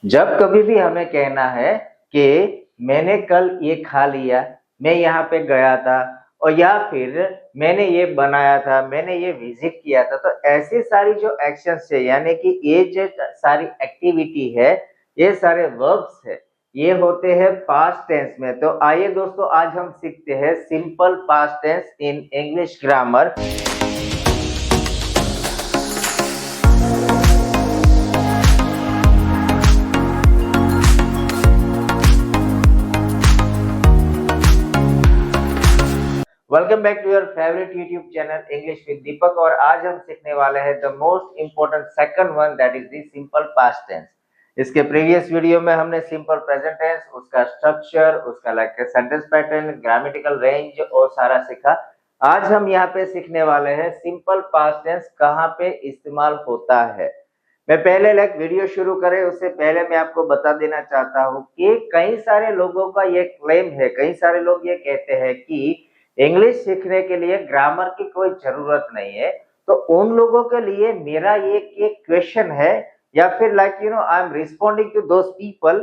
जब कभी भी हमें कहना है कि मैंने कल ये खा लिया, मैं यहाँ पे गया था, और या फिर मैंने ये बनाया था, मैंने ये विजिट किया था, तो ऐसी सारी जो एक्शंस है यानी कि ये जो सारी एक्टिविटी है, ये सारे वर्ब्स है, ये होते हैं पास्ट टेंस में। तो आइए दोस्तों, आज हम सीखते हैं simple past tense in English grammar. Welcome back to your favourite YouTube channel English with Deepak. और आज हम सीखने वाले हैं the most important second one, that is the simple past tense. इसके प्रीवियस वीडियो में हमने सिंपल प्रेजेंट टेंस, उसका स्ट्रक्चर, उसका like sentence pattern, grammatical range और सारा सीखा। आज हम यहाँ पे सीखने वाले हैं सिंपल पास्ट टेंस कहाँ पे इस्तेमाल होता है। मैं पहले लाइक वीडियो शुरू करें उससे पहले मैं आपको बता देना चाहता हूँ कि कई सारे लोगों का ये क्लेम है, कई सारे लोग ये कहते हैं कि इंग्लिश सीखने के लिए ग्रामर की कोई जरूरत नहीं है। तो उन लोगों के लिए मेरा ये क्वेश्चन है, या फिर like I am responding to those people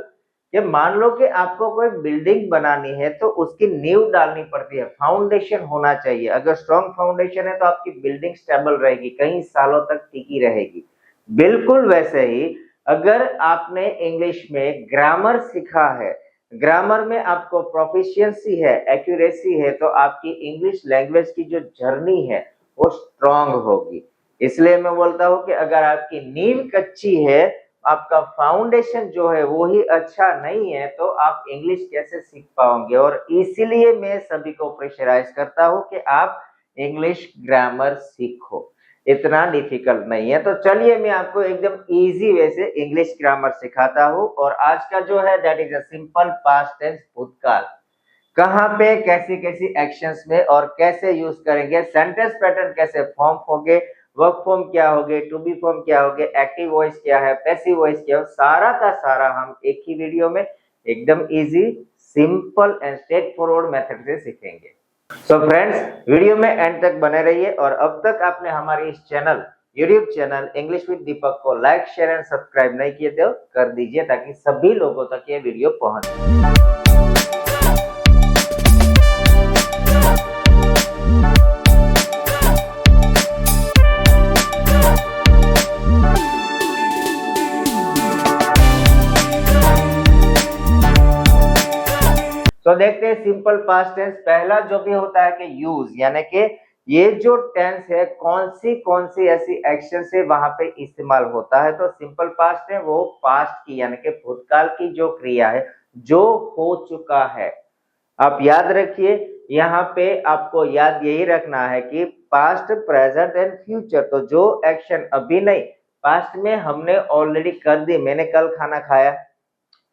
कि मान लो कि आपको कोई बिल्डिंग बनानी है तो उसकी नींव डालनी पड़ती है, फाउंडेशन होना चाहिए। अगर स्ट्रॉन्ग फाउंडेशन है तो आपकी बिल्डिंग स्टेबल रहेगी, कई सालों तक टिकी रहेगी। बिल्कुल वैसे ही अगर आपने इंग्लिश में ग्रामर सीखा है, ग्रामर में आपको प्रोफिशिएंसी है, एक्यूरेसी है, तो आपकी इंग्लिश लैंग्वेज की जो जर्नी है वो स्ट्रांग होगी। इसलिए मैं बोलता हूँ कि अगर आपकी नींव कच्ची है, आपका फाउंडेशन जो है वो ही अच्छा नहीं है, तो आप इंग्लिश कैसे सीख पाओगे। और इसीलिए मैं सभी को प्रेशराइज करता हूँ कि आप इंग्लिश ग्रामर सीखो, इतना डिफिकल्ट नहीं है। तो चलिए मैं आपको एकदम इजी वे से इंग्लिश ग्रामर सिखाता हूँ। और आज का जो है that is a simple past tense, भूतकाल। कहाँ पे कैसी कैसी एक्शंस में और कैसे यूज करेंगे, सेंटेंस पैटर्न कैसे फॉर्म होंगे, वर्ब फॉर्म क्या होगे, टू बी फॉर्म क्या होगे, एक्टिव वॉइस क्या है, पैसिव वॉइस क्या है, सारा का सारा हम एक ही वीडियो में एकदम easy, simple and straightforward method से सीखेंगे। सो फ्रेंड्स, वीडियो में एंड तक बने रहिए। और अब तक आपने हमारे इस channel YouTube channel English with Deepak को लाइक, शेयर एंड सब्सक्राइब नहीं किए तो कर दीजिए, ताकि सभी लोगों तक ये वीडियो पहुंचे। तो देखते हैं सिंपल पास्ट टेंस। पहला जो भी होता है कि यूज, यानी कि ये जो टेंस है कौन सी ऐसी एक्शन से वहां पे इस्तेमाल होता है। तो सिंपल पास्ट है वो पास्ट की यानी कि भूतकाल की जो क्रिया है जो हो चुका है। आप याद रखिए, यहाँ पे आपको याद यही रखना है कि पास्ट, प्रेजेंट एंड फ्यूचर। तो जो एक्शन अभी नहीं, पास्ट में हमने ऑलरेडी कर दी, मैंने कल खाना खाया,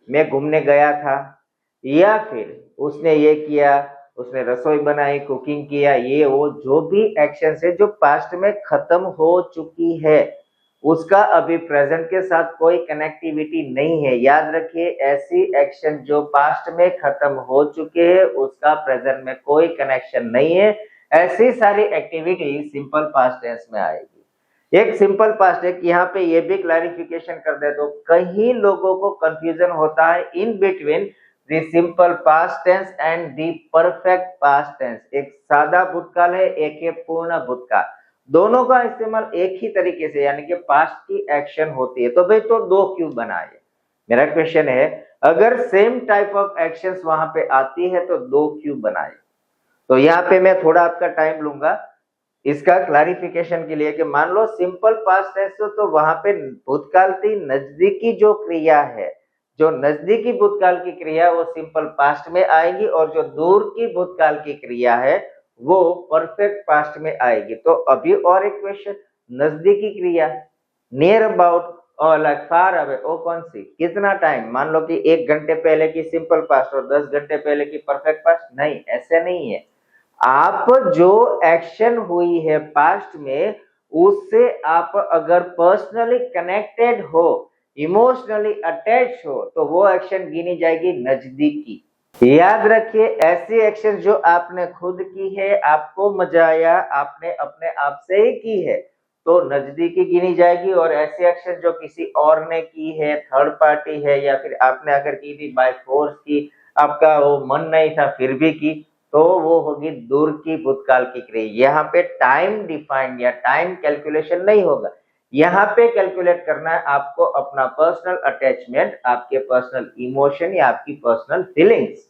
मैं घूमने गया था, या फिर उसने ये किया, उसने रसोई बनाई, कुकिंग किया, ये वो जो भी एक्शन है जो पास्ट में खत्म हो चुकी है, उसका अभी प्रेजेंट के साथ कोई कनेक्टिविटी नहीं है। याद रखिए, ऐसी एक्शन जो पास्ट में खत्म हो चुके हैं उसका प्रेजेंट में कोई कनेक्शन नहीं है। ऐसी सारी एक्टिविटी सिंपल पास्ट टेंस में आएगी। एक सिंपल पास्ट है, यहाँ पे ये भी क्लैरिफिकेशन कर दे तो कई लोगों को कंफ्यूजन होता है in between the simple past tense and the perfect past tense. एक सादा भूतकाल है, एक है पूर्ण भूतकाल। दोनों का इस्तेमाल एक ही तरीके से यानी कि पास्ट की एक्शन होती है। तो भाई तो दो क्यों बनाए, मेरा क्वेश्चन है। अगर सेम टाइप ऑफ एक्शंस वहां पे आती है तो दो क्यों बनाए। तो यहाँ पे मैं थोड़ा आपका टाइम लूंगा इसका क्लैरिफिकेशन के लिए कि मान लो सिंपल पास्ट टेंस तो वहां पे भूतकाल की नजदीकी जो क्रिया है, जो नजदीकी भूतकाल की क्रिया वो सिंपल पास्ट में आएगी, और जो दूर की भूतकाल की क्रिया है वो परफेक्ट पास्ट में आएगी। तो अभी और एक क्वेश्चन, नजदीकी क्रिया, नियर अबाउट और लाइक फार अवे, वो कौन सी, कितना टाइम। मान लो कि 1 घंटे पहले की सिंपल पास्ट और 10 घंटे पहले की परफेक्ट पास्ट, नहीं, ऐसे नहीं है। आप जो एक्शन हुई है पास्ट में उससे आप अगर पर्सनली कनेक्टेड हो, इमोशनली अटैच हो, तो वो एक्शन गिनी जाएगी नजदीकी। याद रखिए, ऐसी एक्शन जो आपने खुद की है, आपको मजा आया, आपने अपने आप से ही की है, तो नजदीकी गिनी जाएगी, और ऐसी एक्शन जो किसी और ने की है, थर्ड पार्टी है, या फिर आपने अगर की थी बाय फोर्स की, आपका वो मन नहीं था फिर भी की, तो वो होगी दूर की भूतकाल की क्रिया। यहाँ पे टाइम डिफाइंड या टाइम कैलकुलेशन नहीं होगा। यहाँ पे कैलकुलेट करना है आपको अपना पर्सनल अटैचमेंट, आपके पर्सनल इमोशन या आपकी पर्सनल फीलिंग्स।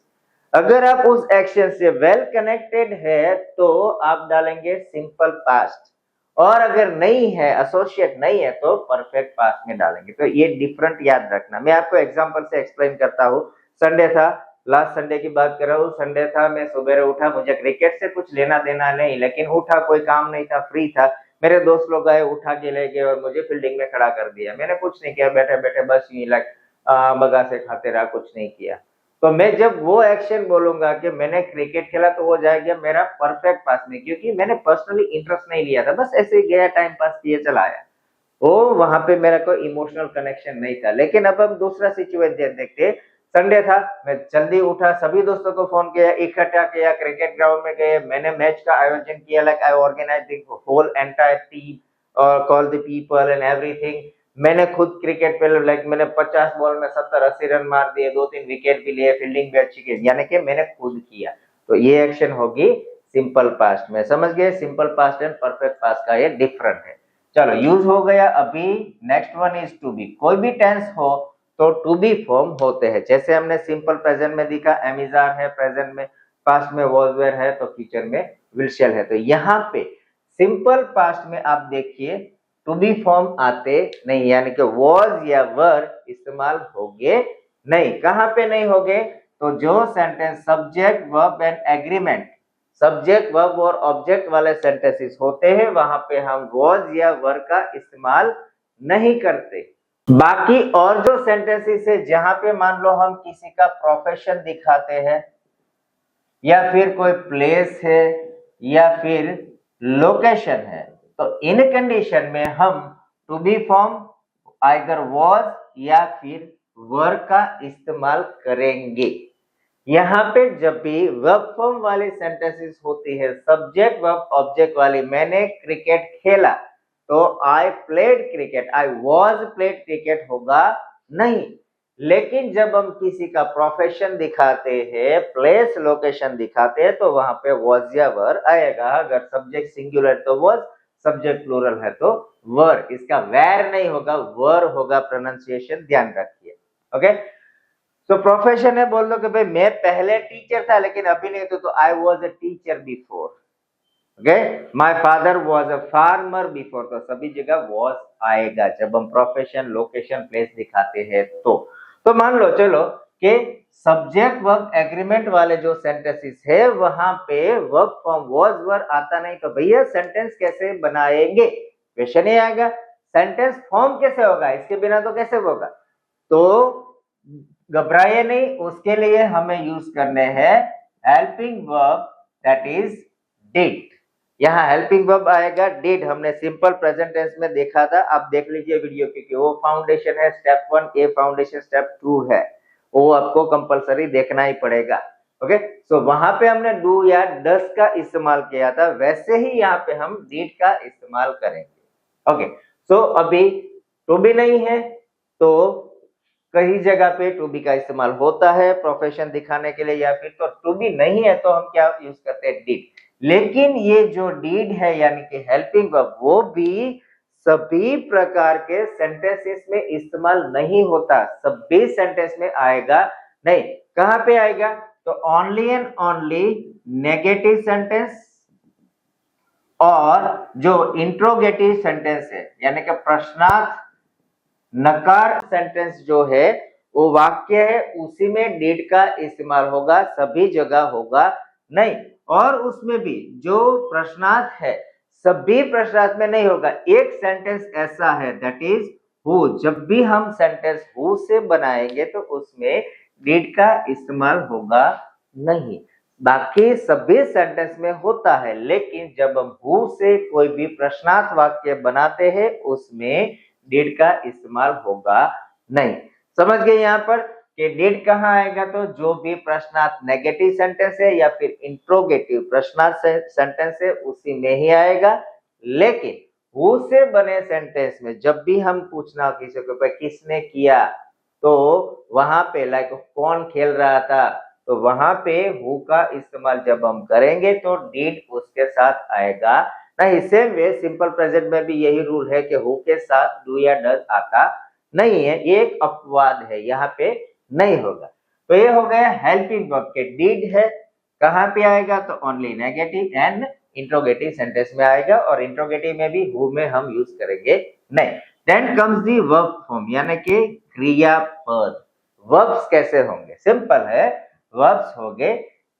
अगर आप उस एक्शन से वेल कनेक्टेड है तो आप डालेंगे सिंपल पास्ट, और अगर नहीं है, एसोसिएट नहीं है, तो परफेक्ट पास्ट में डालेंगे। तो ये डिफरेंट याद रखना। मैं आपको एग्जांपल से एक्सप्लेन करता हूँ। संडे था, लास्ट संडे की बात कर रहा हूँ। संडे था, मैं सुबह उठा, मुझे क्रिकेट से कुछ लेना देना नहीं, लेकिन उठा, कोई काम नहीं था, फ्री था। मेरे दोस्त लोग आए, उठा के ले गए और मुझे फील्डिंग में खड़ा कर दिया। मैंने कुछ नहीं किया, बैठे बैठे बस यूं लाइक बगासे खाते रहा, कुछ नहीं किया। तो मैं जब वो एक्शन बोलूंगा कि मैंने क्रिकेट खेला, तो वो जाएगा मेरा परफेक्ट पास में, क्योंकि मैंने पर्सनली इंटरेस्ट नहीं लिया था, बस ऐसे ही गया, टाइम पास किए, चला आया। वो वहां पे मेरा कोई इमोशनल कनेक्शन नहीं था। लेकिन अब हम दूसरा सिचुएशन देखते। संडे था, मैं जल्दी उठा, सभी दोस्तों को फोन किया, इकट्ठा किया, क्रिकेट ग्राउंड में गए, मैंने मैच का आयोजन किया, like I organise the whole entire team और call the people and everything. मैंने खुद क्रिकेट पे लाइक मैंने 50 बॉल में 70-80 रन मार दिए, 2-3 विकेट भी लिए, फील्डिंग भी अच्छी की, यानी कि मैंने खुद किया। तो ये एक्शन होगी सिंपल पास्ट में। समझ गए? Simple past and perfect past का ये डिफरेंट है। चलो, यूज हो गया। अभी next one is to be. कोई भी टेंस हो तो टू बी फॉर्म होते हैं। जैसे हमने सिंपल प्रेजेंट में देखा, एमिजार है प्रेजेंट में, पास्ट में वॉज वेयर है, तो फ्यूचर में विल शैल है। तो यहाँ पे सिंपल पास्ट में आप देखिए टू बी फॉर्म आते नहीं, यानी कि वॉज या वर इस्तेमाल होंगे नहीं। कहां पे नहीं होंगे? तो जो sentence subject verb and agreement, subject verb और ऑब्जेक्ट वाले सेंटेंसेस होते हैं, वहां पे हम वॉज या वर का इस्तेमाल नहीं करते। बाकी और जो सेंटेंसेस है, जहां पे मान लो हम किसी का प्रोफेशन दिखाते हैं, या फिर कोई प्लेस है, या फिर लोकेशन है, तो इन कंडीशन में हम to be form either was या फिर वर का इस्तेमाल करेंगे। यहाँ पे जब भी वर्ब फॉर्म वाली सेंटेंसेस होती है, सब्जेक्ट वर्ब ऑब्जेक्ट वाली, मैंने क्रिकेट खेला, तो I played cricket, I was played cricket होगा नहीं। लेकिन जब हम किसी का प्रोफेशन दिखाते हैं, प्लेस लोकेशन दिखाते हैं, तो वहां पे वॉज या वर आएगा। अगर सब्जेक्ट सिंगुलर तो वॉज, सब्जेक्ट प्लूरल है तो वर। इसका वेर नहीं होगा, वर होगा। प्रोनाउंसिएशन ध्यान रखिए। ओके, तो प्रोफेशन है, बोल दो कि भाई मैं पहले टीचर था लेकिन अभी नहीं, तो I was a teacher before. Okay, my father was a farmer before. तो सभी जगह वॉज आएगा जब हम प्रोफेशन, लोकेशन, प्लेस दिखाते हैं। तो मान लो चलो कि सब्जेक्ट वर्ब एग्रीमेंट वाले जो सेंटेंसेस है, वहां पे वर्ब फॉर्म वॉज वर आता नहीं, तो भैया सेंटेंस कैसे बनाएंगे? क्वेश्चन ही आएगा, सेंटेंस फॉर्म कैसे होगा? इसके बिना तो कैसे होगा? तो घबराइए नहीं, उसके लिए हमें यूज करने हैं helping verb, that is did. यहाँ हेल्पिंग वर्ब आएगा डिड। हमने सिंपल प्रेजेंट टेंस में देखा था, आप देख लीजिए वीडियो, क्योंकि वो फाउंडेशन है, स्टेप 1 ए फाउंडेशन, स्टेप 2 है, वो आपको कंपलसरी देखना ही पड़ेगा। ओके, सो वहां पे हमने डू या डस का इस्तेमाल किया था, वैसे ही यहाँ पे हम डिड का इस्तेमाल करेंगे। ओके, सो अभी टू बी नहीं है, तो कई जगह पे टू बी का इस्तेमाल होता है प्रोफेशन दिखाने के लिए, या फिर तो टू बी नहीं है तो हम क्या यूज करते हैं? डिड। लेकिन ये जो डीड है यानी कि हेल्पिंग वर्ब, वो भी सभी प्रकार के सेंटेंसेस में इस्तेमाल नहीं होता, सभी सेंटेंस में आएगा नहीं। कहां पे आएगा? तो only and only negative sentence, और जो इंट्रोगेटिव सेंटेंस है, यानी कि प्रश्नार्थ नकार सेंटेंस जो है, वो वाक्य है, उसी में डिड का इस्तेमाल होगा, सभी जगह होगा नहीं। और उसमें भी जो प्रश्नार्थ है, सभी प्रश्नार्थ में नहीं होगा। एक सेंटेंस ऐसा है दैट इज हु, जब भी हम सेंटेंस हु से बनाएंगे तो उसमें डिड का इस्तेमाल होगा नहीं। बाकी सभी सेंटेंस में होता है, लेकिन जब हम हु से कोई भी प्रश्नार्थ वाक्य बनाते हैं, उसमें डिड का इस्तेमाल होगा नहीं। समझ गए यहाँ पर कि डिड कहाँ आएगा? तो जो भी प्रश्नार्थ नेगेटिव सेंटेंस है या फिर इंट्रोगेटिव प्रश्नार्थ सेंटेंस है, उसी में ही आएगा। लेकिन हु से बने सेंटेंस में जब भी हम पूछना किसी को किसने किया, तो वहां पे लाइक कौन खेल रहा था, तो वहां पे हु का इस्तेमाल जब हम करेंगे तो डिड उसके साथ आएगा नहीं। सेम वे सिंपल प्रेजेंट में भी यही रूल है कि हु के साथ डू या डज आता नहीं है, ये एक अपवाद है, यहाँ पे नहीं होगा। तो ये हो गया हेल्पिंग वर्ब के डिड है, कहाँ पे आएगा तो only negative and interrogative sentence में आएगा, और इंट्रोगेटिव में भी हु में हम यूज करेंगे नहीं। Then comes the verb form यानी कि क्रियापद। वर्ब्स कैसे होंगे, सिंपल है, वर्ब्स हो गए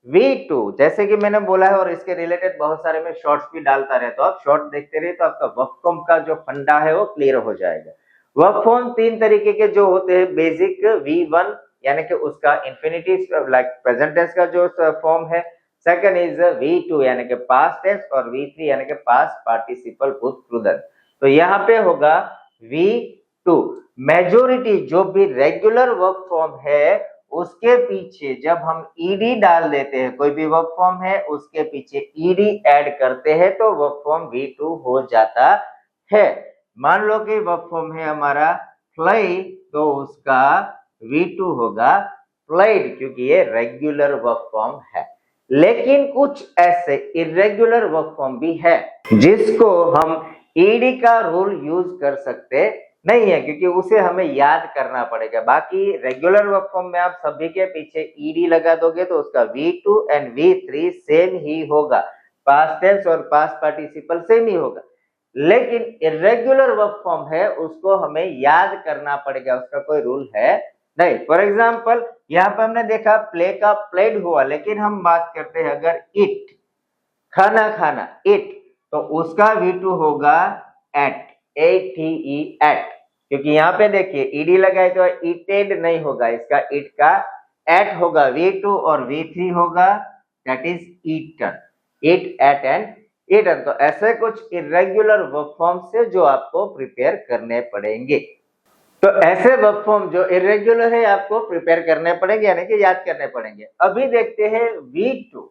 V2, जैसे कि मैंने बोला है और इसके रिलेटेड बहुत सारे मैं शॉर्ट्स भी डालता रहता हूं, आप शॉर्ट देखते रहिए तो आपका वर्ब फॉर्म का जो फंडा है वो क्लियर हो जाएगा। वर्ब फॉर्म तीन तरीके के जो होते हैं, बेसिक V1 यानी कि उसका इंफिनिटिव लाइक प्रेजेंट टेंस का जो फॉर्म है, सेकंड इज V2 यानी कि पास्ट टेंस, और V3 यानी कि पास्ट पार्टिसिपल भूतपूर्व। तो यहाँ पे होगा V2। मेजोरिटी जो भी रेगुलर वर्ब फॉर्म है उसके पीछे जब हम ईडी डाल देते हैं, कोई भी वर्ब फॉर्म है उसके पीछे ईडी ऐड करते हैं तो वर्ब फॉर्म V2 हो जाता है। मान लो कि वर्ब फॉर्म है हमारा फ्लाई, तो उसका V2 होगा फ्लाइड, क्योंकि ये रेगुलर वर्ब फॉर्म है। लेकिन कुछ ऐसे इरेगुलर वर्ब फॉर्म भी है जिसको हम ईडी का रूल यूज कर सकते नहीं है, क्योंकि उसे हमें याद करना पड़ेगा। बाकी रेगुलर वर्ब फॉर्म में आप सभी के पीछे ईडी लगा दोगे तो उसका V2 एंड V3 सेम ही होगा, पास्ट टेंस और पास्ट पार्टिसिपल सेम ही होगा। लेकिन इरेगुलर वर्ब फॉर्म है उसको हमें याद करना पड़ेगा, उसका कोई रूल है नहीं। फॉर एग्जाम्पल यहाँ पे हमने देखा प्ले का प्लेड हुआ, लेकिन हम बात करते हैं अगर इट, खाना खाना इट, तो उसका V2 होगा एट, ATE एट, क्योंकि यहाँ पे देखिए ईडी लगाए तो ईटेड नहीं होगा, इसका इट का एट होगा V2 और V3 होगा that is eaten, it ate and eaten. तो ऐसे कुछ इरेगुलर वर्ब फॉर्म से जो आपको प्रिपेयर करने पड़ेंगे। तो ऐसे वर्ब फॉर्म जो इरेगुलर है आपको प्रिपेयर करने पड़ेंगे यानी कि याद करने पड़ेंगे। अभी देखते हैं V2।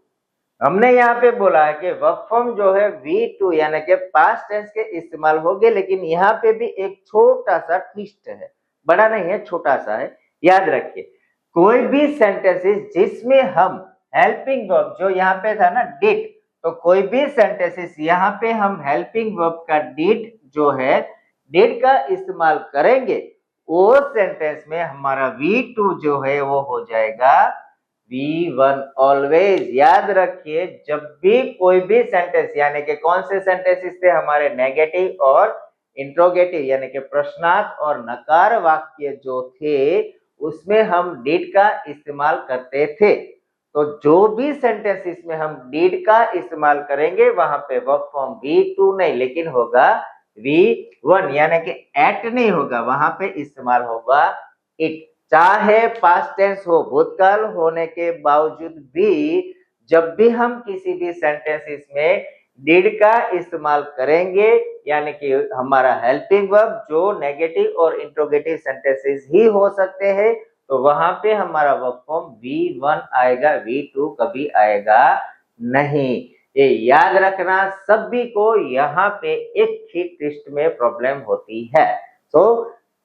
हमने यहाँ पे बोला है कि वर्ब फॉर्म जो है V2 यानी कि पास्ट टेंस के इस्तेमाल होंगे, लेकिन यहाँ पे भी एक छोटा सा ट्विस्ट है, बड़ा नहीं है, छोटा सा है। याद रखिए कोई भी सेंटेंसेस जिसमें हम हेल्पिंग वर्ब, जो यहाँ पे था ना डिड, तो कोई भी सेंटेंसेस यहाँ पे हम हेल्पिंग वर्ब का डिड जो है डिड का इस्तेमाल करेंगे, वो सेंटेंस में हमारा V2 जो है वो हो जाएगा V1 ऑलवेज। याद रखिए जब भी कोई भी सेंटेंस यानी कि कौन से सेंटेंसेस थे हमारे नेगेटिव और इंट्रोगेटिव यानी कि प्रश्नार्थ और नकार वाक्य जो थे उसमें हम डिड का इस्तेमाल करते थे। तो जो भी सेंटेंसेस में हम डिड का इस्तेमाल करेंगे वहां पे वर्ब फॉर्म V2 नहीं लेकिन होगा V1, यानी कि एट नहीं होगा, वहां पे इस्तेमाल होगा इट। चाहे पास्ट टेंस हो, भूतकाल होने के बावजूद भी जब भी हम किसी भी सेंटेंसेस में डिड का इस्तेमाल करेंगे यानी कि हमारा हेल्पिंग वर्ब जो नेगेटिव और इंट्रोगेटिव सेंटेंसेस ही हो सकते हैं, तो वहां पे हमारा वर्ब फॉर्म V1 आएगा, V2 कभी आएगा नहीं। ये याद रखना, सभी को यहाँ पे एक ही ट्विस्ट में प्रॉब्लम होती है। तो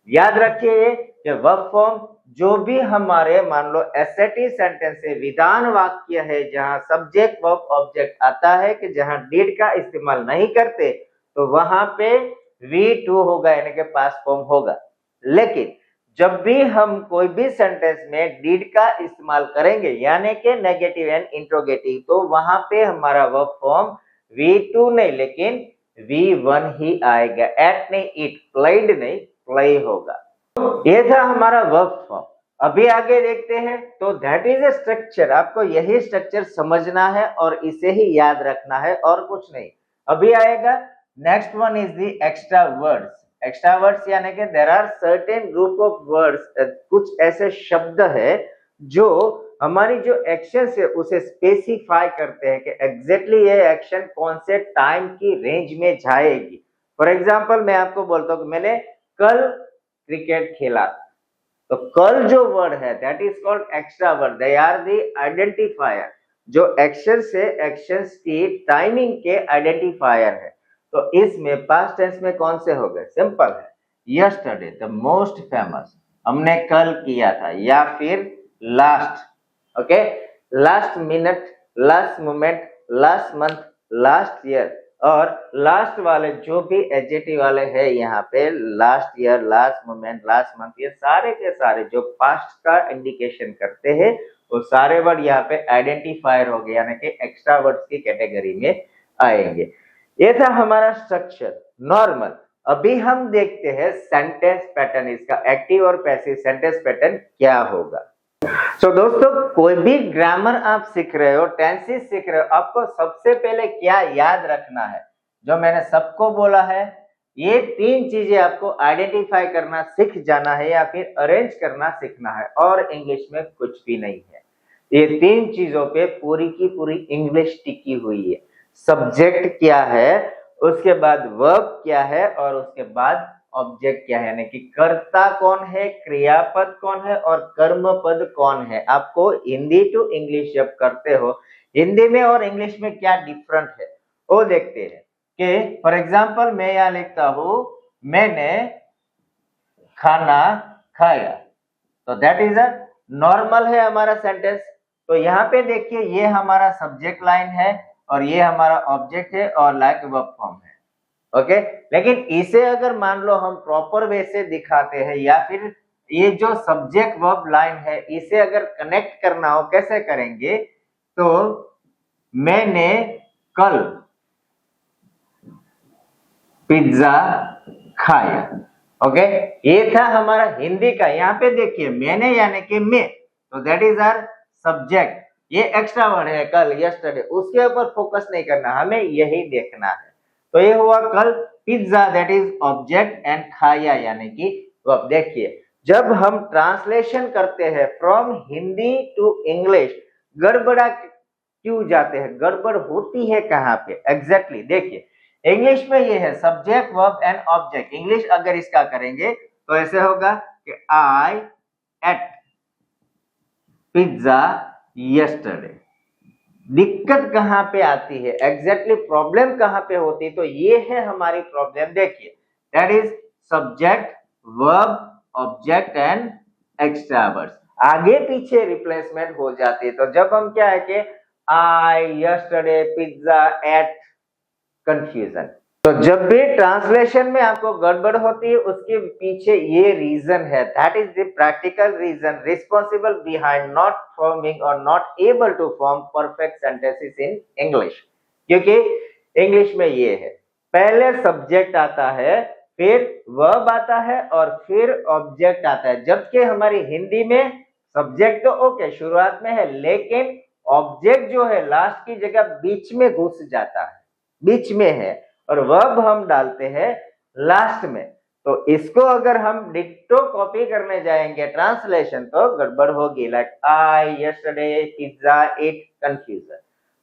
याद रखिए कि वर्ब फॉर्म जो भी हमारे मान लो एसएटी सेंटेंस है, विधान वाक्य है जहां सब्जेक्ट वर्ब ऑब्जेक्ट आता है कि जहां डिड का इस्तेमाल नहीं करते, तो वहां पे V2 होगा यानी कि पास्ट फॉर्म होगा। लेकिन जब भी हम कोई भी सेंटेंस में डिड का इस्तेमाल करेंगे यानी कि नेगेटिव एंड इंट्रोगेटिव, तो वहां पे हमारा वर्ब फॉर्म V2 नहीं लेकिन V1 ही आएगा, एट नहीं, इट, प्लेड नहीं, प्ले होगा। ये था हमारा वर्ब फॉर्म। अभी आगे देखते हैं, तो दैट इज ए स्ट्रक्चर, आपको यही स्ट्रक्चर समझना है और इसे ही याद रखना है और कुछ नहीं। अभी आएगा next one is the extra words. Extra words यानी कि there are certain group of words, कुछ ऐसे शब्द है जो हमारी जो एक्शन है उसे स्पेसिफाई करते हैं कि एग्जैक्टली ये एक्शन कौन से टाइम की रेंज में जाएगी। फॉर एग्जाम्पल मैं आपको बोलता हूँ कि मैंने कल क्रिकेट खेला, तो कल जो वर्ड है that is called extra word, they are the identifier, जो एक्शन से एक्शंस की टाइमिंग के आइडेंटिफायर है। तो इसमें पास्ट टेंस में कौन से हो गए? सिंपल है, यस्टरडे द मोस्ट फेमस, हमने कल किया था, या फिर last, okay, last minute, last moment, last month, last year, और लास्ट वाले जो भी एडजेक्टिव वाले हैं यहाँ पे, last year, last moment, last month, ये सारे के सारे जो पास्ट का इंडिकेशन करते हैं वो सारे वर्ड यहाँ पे आइडेंटिफायर हो गए, यानी कि एक्स्ट्रा वर्ड्स की कैटेगरी में आएंगे। ये था हमारा स्ट्रक्चर नॉर्मल। अभी हम देखते हैं सेंटेंस पैटर्न, इसका एक्टिव और पैसिव सेंटेंस पैटर्न क्या होगा। दोस्तों, कोई भी ग्रामर आप सीख रहे हो, टेंसेस सीख रहे हो, आपको सबसे पहले क्या याद रखना है, जो मैंने सबको बोला है, ये 3 चीजें आपको आइडेंटिफाई करना सीख जाना है या फिर अरेंज करना सीखना है, और इंग्लिश में कुछ भी नहीं है। ये 3 चीजों पे पूरी की पूरी इंग्लिश टिकी हुई है। सब्जेक्ट क्या है, उसके बाद वर्ब क्या है, और उसके बाद ऑब्जेक्ट क्या है, यानी कि कर्ता कौन है, क्रियापद कौन है और कर्म पद कौन है। आपको हिंदी टू इंग्लिश जब करते हो, हिंदी में और इंग्लिश में क्या डिफरेंट है वो देखते हैं। कि फॉर एग्जांपल मैं यहाँ लिखता हूं, मैंने खाना खाया, तो दैट इज अ नॉर्मल है हमारा सेंटेंस। तो यहाँ पे देखिए, ये हमारा सब्जेक्ट लाइन है और ये हमारा ऑब्जेक्ट है और लाइक वर्ब फॉर्म है, ओके। लेकिन इसे अगर मान लो हम प्रॉपर वे से दिखाते हैं, या फिर ये जो सब्जेक्ट वर्ब लाइन है इसे अगर कनेक्ट करना हो, कैसे करेंगे? तो मैंने कल पिज्जा खाया, ओके। ये था हमारा हिंदी का। यहाँ पे देखिए, मैंने यानी कि मैं, तो दैट इज आवर सब्जेक्ट। ये एक्स्ट्रा वर्ड है कल, यस्टरडे, उसके ऊपर फोकस नहीं करना, हमें यही देखना है। तो ये हुआ कल, pizza that is object, and खाया यानी कि वर्ब। देखिए, जब हम ट्रांसलेशन करते हैं फ्रॉम हिंदी टू इंग्लिश, गड़बड़ा क्यों जाते हैं, गड़बड़ होती है कहाँ पे एग्जैक्टली? देखिए, इंग्लिश में ये है subject verb and object. English अगर इसका करेंगे तो ऐसे होगा कि आई एट पिज्जा यस्टरडे। दिक्कत कहां पे आती है एग्जैक्टली, प्रॉब्लम कहां पे होती है? तो ये है हमारी प्रॉब्लम। देखिए, that is subject verb object and extra words, आगे पीछे रिप्लेसमेंट हो जाती है। तो जब हम क्या है कि आई यस्टरडे पिज्जा एट, कंफ्यूजन। तो जब भी ट्रांसलेशन में आपको गड़बड़ होती है, उसके पीछे ये रीजन है, that is the practical reason responsible behind not forming or not able to form perfect sentences in English. क्योंकि इंग्लिश में ये है, पहले सब्जेक्ट आता है, फिर वर्ब आता है और फिर ऑब्जेक्ट आता है। जबकि हमारी हिंदी में सब्जेक्ट तो ओके शुरुआत में है, लेकिन ऑब्जेक्ट जो है लास्ट की जगह बीच में घुस जाता है, बीच में है, और वर्ब हम डालते हैं लास्ट में। तो इसको अगर हम डिक्टो कॉपी करने जाएंगे ट्रांसलेशन, तो गड़बड़ होगी, like I yesterday pizza ate, confusion.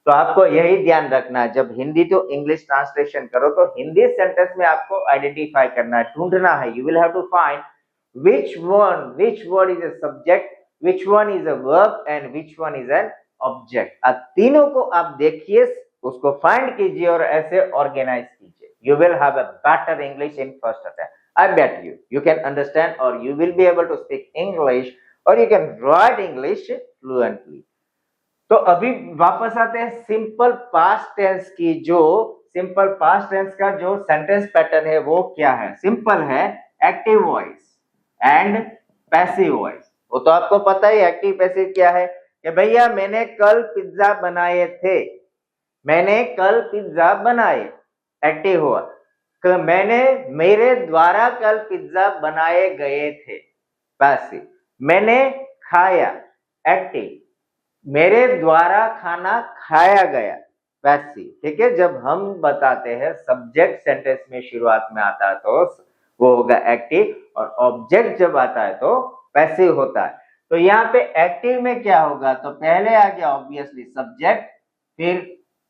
तो आपको यही ध्यान रखना है, जब हिंदी टू इंग्लिश ट्रांसलेशन करो तो हिंदी सेंटेंस में आपको आइडेंटिफाई करना है, ढूंढना है। You will have to find which word is a subject, which one is a verb and which one is an object। अब तीनों को आप देखिए, उसको फाइंड कीजिए और ऐसे ऑर्गेनाइज कीजिए। You will have a better English in first attempt. I bet you can understand और you will be able to speak English और you can write English fluently. तो अभी वापस आते हैं सिंपल पास्ट टेंस की। जो सिंपल पास्ट टेंस का जो सेंटेंस पैटर्न है वो क्या है? सिंपल है, active voice and passive voice. वो तो आपको पता ही एक्टिव पैसिव क्या है, कि भैया मैंने कल पिज्जा बनाए थे, मैंने कल पिज्जा बनाए, एक्टिव हुआ। मैंने, मेरे द्वारा कल पिज्जा बनाए गए थे, पैसिव। मैंने खाया, एक्टिव। मेरे द्वारा खाना खाया गया, पैसिव। ठीक है, जब हम बताते हैं सब्जेक्ट सेंटेंस में शुरुआत में आता है तो वो होगा एक्टिव, और ऑब्जेक्ट जब आता है तो पैसिव होता है। तो यहाँ पे एक्टिव में क्या होगा? तो पहले आ गया ऑब्वियसली सब्जेक्ट, फिर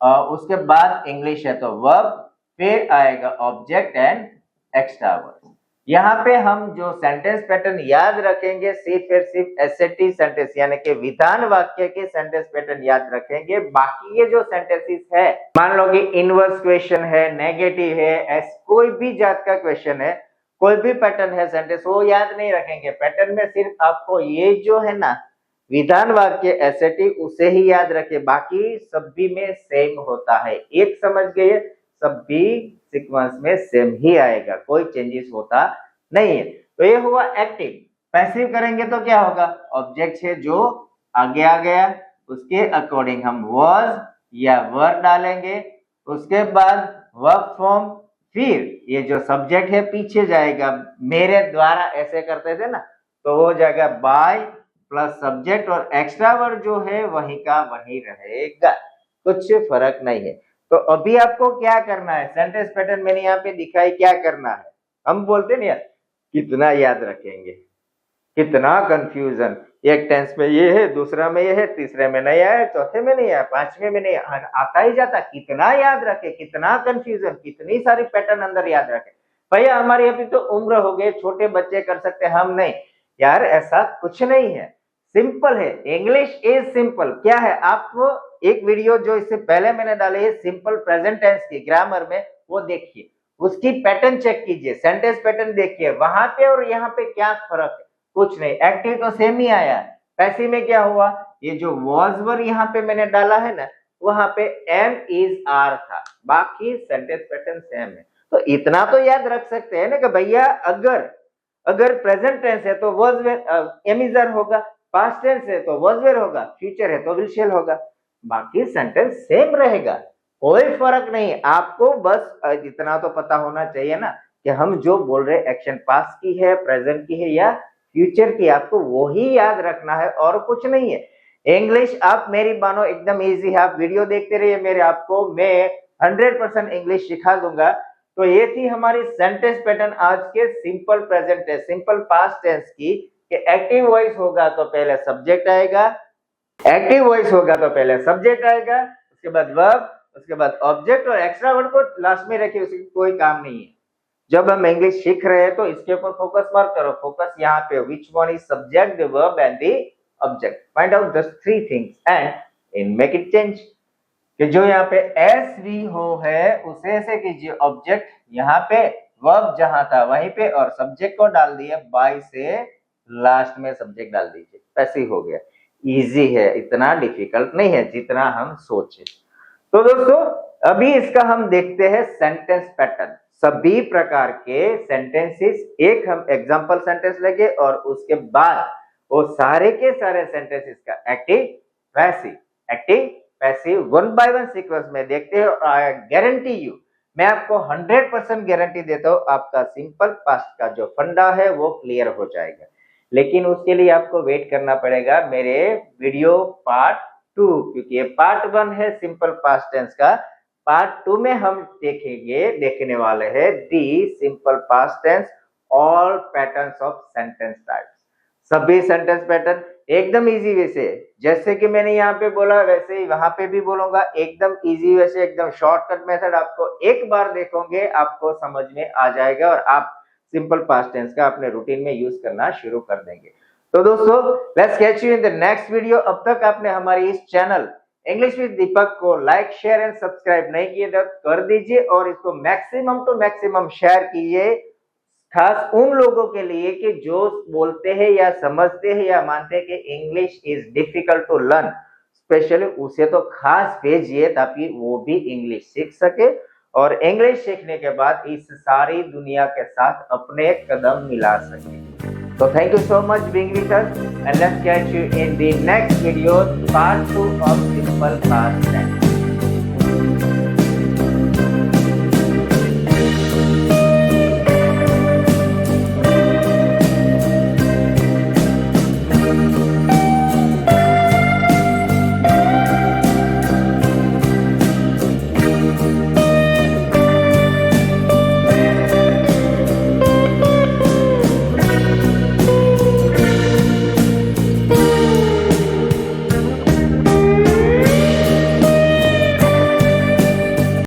उसके बाद इंग्लिश है तो वर्ब, फिर आएगा ऑब्जेक्ट एंड एक्स्ट्रा वर्ब। यहाँ पे हम जो सेंटेंस पैटर्न याद रखेंगे सिर्फ एसएटी सेंटेंस यानी कि विधान वाक्य के सेंटेंस पैटर्न याद रखेंगे। बाकी ये जो सेंटेंसेस है, मान लो कि इनवर्स क्वेश्चन है, नेगेटिव है, कोई भी जात का क्वेश्चन है, कोई भी पैटर्न है सेंटेंस, वो याद नहीं रखेंगे। पैटर्न में सिर्फ आपको ये जो है ना विधान वाक्य एसएटी उसे ही याद रखे, बाकी सभी में सेम होता है। एक समझ गए, सभी सीक्वेंस में सेम ही आएगा, कोई चेंजेस होता नहीं है। तो ये हुआ एक्टिव। पैसिव करेंगे तो क्या होगा, ऑब्जेक्ट है जो आगे आ गया उसके अकॉर्डिंग हम वाज या वर डालेंगे, उसके बाद वर्ब फॉर्म, फिर ये जो सब्जेक्ट है पीछे जाएगा, मेरे द्वारा ऐसे करते थे ना, तो वो जाएगा बाय प्लस सब्जेक्ट और एक्स्ट्रा वर्ड जो है वही का वही रहेगा, कुछ फर्क नहीं है। तो अभी आपको क्या करना है, सेंटेंस पैटर्न मैंने यहाँ पे दिखाई, क्या करना है। हम बोलते नहीं यार कितना याद रखेंगे, कितना कंफ्यूजन, एक टेंस में ये है, दूसरा में ये है, तीसरे में नहीं आया, चौथे में नहीं आया, पांचवें में नहीं आया, आता ही जाता, कितना याद रखे, कितना कंफ्यूजन, कितनी सारी पैटर्न अंदर याद रखे। भैया हमारी अभी तो उम्र हो गई, छोटे बच्चे कर सकते, हम नहीं। यार ऐसा कुछ नहीं है, सिंपल है, इंग्लिश इज सिंपल। क्या है, आप एक वीडियो जो इससे पहले मैंने डाली है सिंपल प्रेजेंट टेंस की ग्रामर में, वो देखिए, उसकी पैटर्न चेक कीजिए, सेंटेंस पैटर्न देखिए, वहां पे और यहाँ पे क्या फर्क है, कुछ नहीं। एक्टिव तो सेम ही आया, पैसिव में क्या हुआ, ये जो वाज वर यहाँ पे मैंने डाला है ना, वहां पे एम इज आर था, बाकी सेंटेंस पैटर्न सेम है। तो इतना तो याद रख सकते हैं ना कि भैया अगर प्रेजेंट टेंस है तो was were am is are होगा, पास्ट टेंस है तो वाज वेयर होगा, फ्यूचर है तो विल शेल होगा, बाकी सेंटेंस सेम रहेगा, कोई फर्क नहीं। आपको बस इतना तो पता होना चाहिए ना कि हम जो बोल रहे एक्शन पास्ट की है, प्रेजेंट की है या फ्यूचर की, आपको वो ही याद रखना है और कुछ नहीं है। इंग्लिश आप मेरी मानो एकदम इजी है, आप वीडियो देखते रहिए मेरे, आपको मैं 100% इंग्लिश सिखा दूंगा। तो ये थी हमारी सेंटेंस पैटर्न आज के simple present tense, simple past tense की, कि एक्टिव वॉइस होगा तो पहले सब्जेक्ट आएगा, एक्टिव वॉइस होगा तो पहले सब्जेक्ट आएगा, उसके बाद वर्ब, उसके बाद ऑब्जेक्ट, और एक्स्ट्रा वर्ड को लास्ट में रखिए, उसकी कोई काम नहीं है। जब हम इंग्लिश सीख रहे हैं तो इसके ऊपर फोकस मत करो, फोकस यहाँ पे which one is subject, the verb and the object, find out these three things and in make it change. कि जो यहाँ पे एस वी हो है उसे ऐसे कीजिए, ऑब्जेक्ट यहाँ पे, वर्ब जहां था वहीं पे, और सब्जेक्ट को डाल दिए, बाय से लास्ट में सब्जेक्ट डाल दीजिए, ऐसे ही हो गया। इजी है, इतना डिफिकल्ट नहीं है जितना हम सोचे। तो दोस्तों अभी इसका हम देखते हैं सेंटेंस पैटर्न, सभी प्रकार के सेंटेंसेस, एक हम एग्जांपल सेंटेंस लेंगे और उसके बाद वो सारे के सारे सेंटेंसेस का active passive one by one sequence में देखते हैं। आई गारंटी यू, मैं आपको 100% गारंटी देता हूं, आपका सिंपल पास्ट का जो फंडा है वो क्लियर हो जाएगा। लेकिन उसके लिए आपको वेट करना पड़ेगा मेरे वीडियो पार्ट 2, क्योंकि ये पार्ट 1 है सिंपल पास्ट टेंस का, पार्ट 2 में हम देखने वाले हैं the simple past tense all patterns of sentence types, सभी सेंटेंस पैटर्न एकदम इजी वे से, जैसे कि मैंने यहाँ पे बोला वैसे ही वहां पे भी बोलूंगा, एकदम इजी वे से, एकदम शॉर्टकट मेथड। आपको एक बार देखोगे आपको समझ में आ जाएगा और आप सिंपल पास्ट टेंस का अपने रूटीन में यूज करना शुरू कर देंगे। तो दोस्तों let's catch you in the next video. अब तक आपने हमारी इस चैनल इंग्लिश विद दीपक को लाइक शेयर एंड सब्सक्राइब नहीं किए तो कर दीजिए, और इसको मैक्सिमम टू मैक्सिमम शेयर कीजिए, खास उन लोगों के लिए कि जो बोलते हैं या समझते हैं या मानते हैं कि English is difficult to learn, specially उसे तो खास भेजिए ताकि वो भी इंग्लिश सीख सके और इंग्लिश सीखने के बाद इस सारी दुनिया के साथ अपने कदम मिला सके। So thank you so much being with us, and let's catch you in the next video, part 2 of simple past tense.